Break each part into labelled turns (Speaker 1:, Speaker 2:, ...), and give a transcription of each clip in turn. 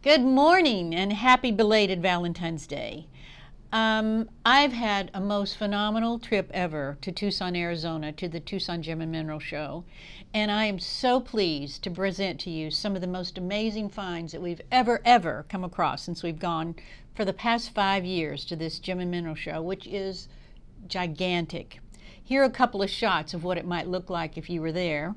Speaker 1: Good morning and happy belated Valentine's Day. I've had a most phenomenal trip ever to Tucson, Arizona, to the Tucson Gem and Mineral Show, and I am so pleased to present to you some of the most amazing finds that we've ever come across since we've gone for the past 5 years to this Gem and Mineral Show, which is gigantic. Here are a couple of shots of what it might look like if you were there.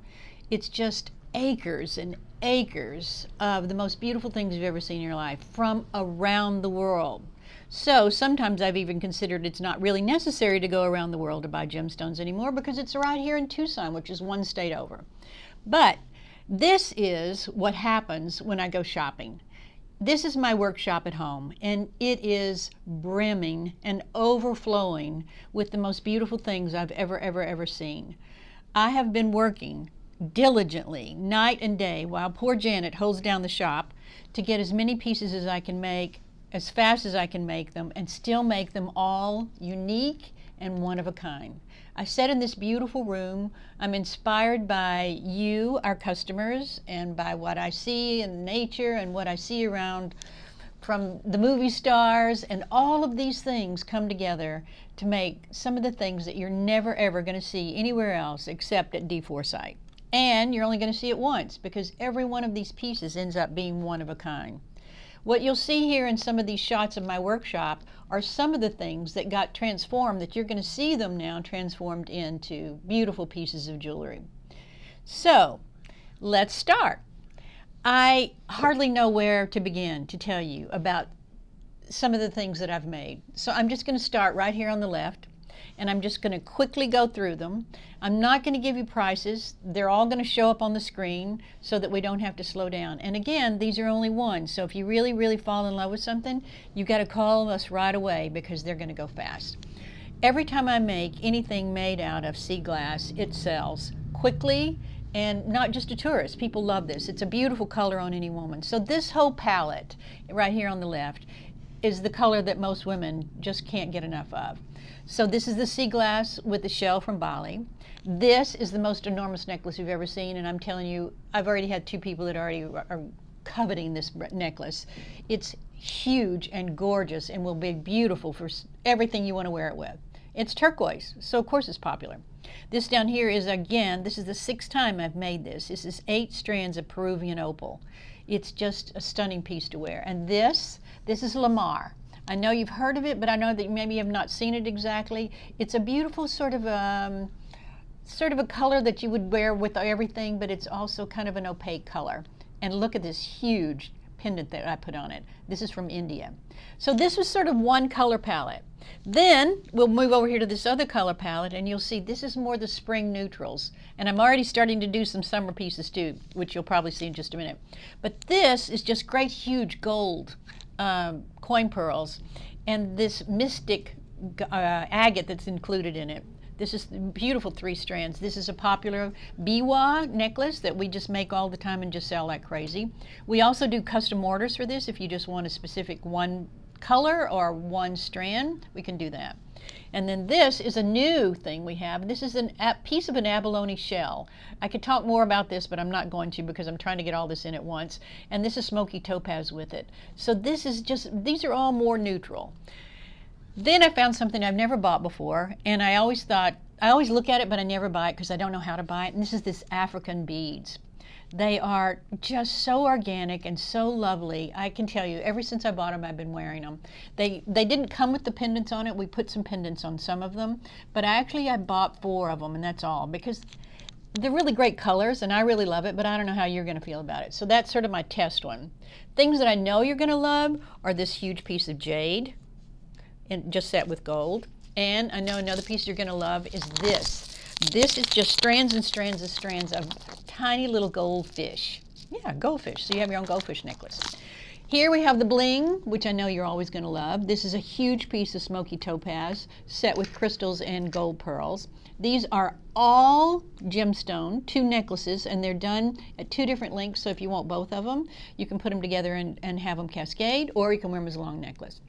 Speaker 1: It's just acres and acres of the most beautiful things you've ever seen in your life from around the world. So sometimes I've even considered it's not really necessary to go around the world to buy gemstones anymore because it's right here in Tucson, which is one state over. But this is what happens when I go shopping. This is my workshop at home, and it is brimming and overflowing with the most beautiful things I've ever seen. I have been working diligently night and day while poor Janet holds down the shop to get as many pieces as I can make as fast as I can make them and still make them all unique and one of a kind. I sit in this beautiful room. I'm inspired by you, our customers, and by what I see in nature and what I see around from the movie stars, and all of these things come together to make some of the things that you're never ever going to see anywhere else except at dForsythe. And you're only going to see it once because every one of these pieces ends up being one of a kind. What you'll see here in some of these shots of my workshop are some of the things that got transformed, that you're going to see them now transformed into beautiful pieces of jewelry. So let's start. I hardly know where to begin to tell you about some of the things that I've made. So I'm just going to start right here on the left, and I'm just going to quickly go through them. I'm not going to give you prices. They're all going to show up on the screen so that we don't have to slow down. And again, these are only ones. So if you really fall in love with something, you got to call us right away because they're going to go fast. Every time I make anything made out of sea glass, it sells quickly, and not just to tourists. People love this. It's a beautiful color on any woman. So this whole palette right here on the left is the color that most women just can't get enough of. So this is the sea glass with the shell from Bali. This is the most enormous necklace you've ever seen, and I'm telling you, I've already had 2 people that already are coveting this necklace. It's huge and gorgeous and will be beautiful for everything you want to wear it with. It's turquoise, so of course it's popular. This down here is, again, this is the 6th time I've made this. This is 8 strands of Peruvian opal. It's just a stunning piece to wear. And this is Loma. I know you've heard of it, but I know that you maybe have not seen it exactly. It's a beautiful sort of a color that you would wear with everything, but it's also kind of an opaque color. And look at this huge pendant that I put on it. This is from India. So this was sort of one color palette. Then we'll move over here to this other color palette, and you'll see this is more the spring neutrals. And I'm already starting to do some summer pieces too, which you'll probably see in just a minute. But this is just great huge gold coin pearls, and this mystic agate that's included in it. This is beautiful 3 strands. This is a popular biwa necklace that we just make all the time and just sell like crazy. We also do custom orders for this. If you just want a specific one color or one strand, we can do that. And then this is a new thing we have. This is a piece of an abalone shell. I could talk more about this, but I'm not going to because I'm trying to get all this in at once. And this is smoky topaz with it. So this is just, these are all more neutral. Then I found something I've never bought before, and I always look at it, but I never buy it because I don't know how to buy it. And this is this African beads. They are just so organic and so lovely. I can tell you, ever since I bought them, I've been wearing them. They didn't come with the pendants on it. We put some pendants on some of them, but I bought 4 of them, and that's all, because they're really great colors, and I really love it, but I don't know how you're going to feel about it. So that's sort of my test one. Things that I know you're going to love are this huge piece of jade, and just set with gold. And I know another piece you're going to love is this. This is just strands and strands and strands of tiny little goldfish. Yeah, goldfish. So you have your own goldfish necklace. Here we have the bling, which I know you're always going to love. This is a huge piece of smoky topaz set with crystals and gold pearls. These are all gemstone, 2 necklaces, and they're done at 2 different lengths. So if you want both of them, you can put them together and have them cascade, or you can wear them as a long necklace.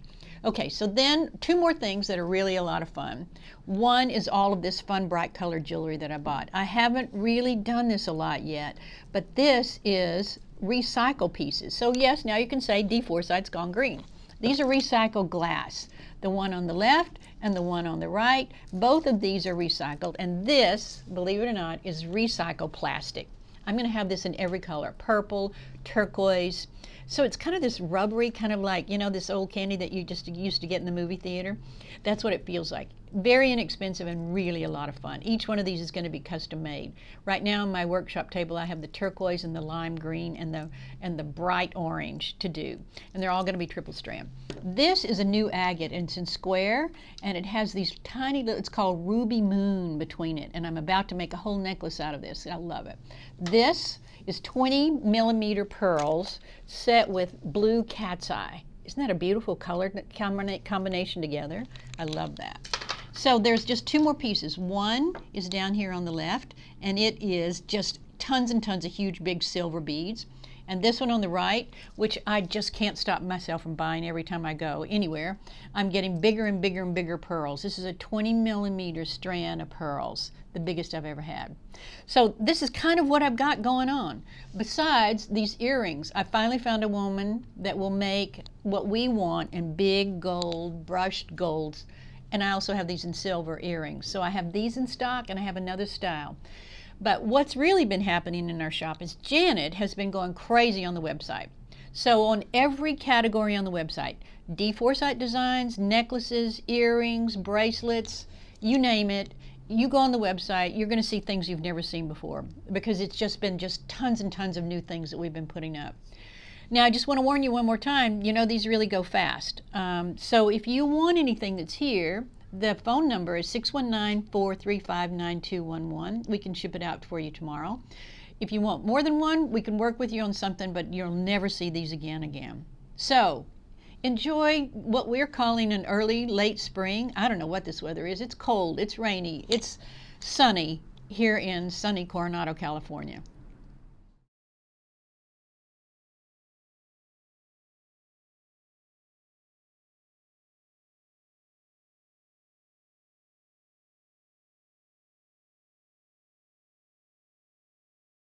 Speaker 1: Okay, so then 2 more things that are really a lot of fun. One is all of this fun, bright colored jewelry that I bought. I haven't really done this a lot yet, but this is recycle pieces. So yes, now you can say dForsythe's gone green. These are recycled glass. The one on the left and the one on the right, both of these are recycled, and this, believe it or not, is recycled plastic. I'm going to have this in every color, purple, turquoise. So it's kind of this rubbery, kind of like, you know, this old candy that you just used to get in the movie theater. That's what it feels like. Very inexpensive and really a lot of fun. Each one of these is going to be custom made. Right now on my workshop table I have the turquoise and the lime green and the bright orange to do. And they're all going to be triple strand. This is a new agate, and it's in square, and it has these tiny little, it's called Ruby Moon between it, and I'm about to make a whole necklace out of this. I love it. This is 20 millimeter pearls set with blue cat's eye. Isn't that a beautiful color combination together? I love that. So there's just two more pieces. One is down here on the left, and it is just tons and tons of huge big silver beads. And this one on the right, which I just can't stop myself from buying every time I go anywhere, I'm getting bigger and bigger and bigger pearls. This is a 20 millimeter strand of pearls, the biggest I've ever had. So this is kind of what I've got going on. Besides these earrings, I finally found a woman that will make what we want in big gold, brushed golds, and I also have these in silver earrings. So I have these in stock, and I have another style. But what's really been happening in our shop is Janet has been going crazy on the website. So on every category on the website, dForsythe designs, necklaces, earrings, bracelets, you name it, you go on the website, you're going to see things you've never seen before, because it's just been tons and tons of new things that we've been putting up. Now, I just want to warn you one more time, you know these really go fast. So if you want anything that's here, the phone number is 619-435-9211. We can ship it out for you tomorrow. If you want more than one, we can work with you on something, but you'll never see these again. So enjoy what we're calling an early, late spring. I don't know what this weather is. It's cold, it's rainy, it's sunny here in sunny Coronado, California.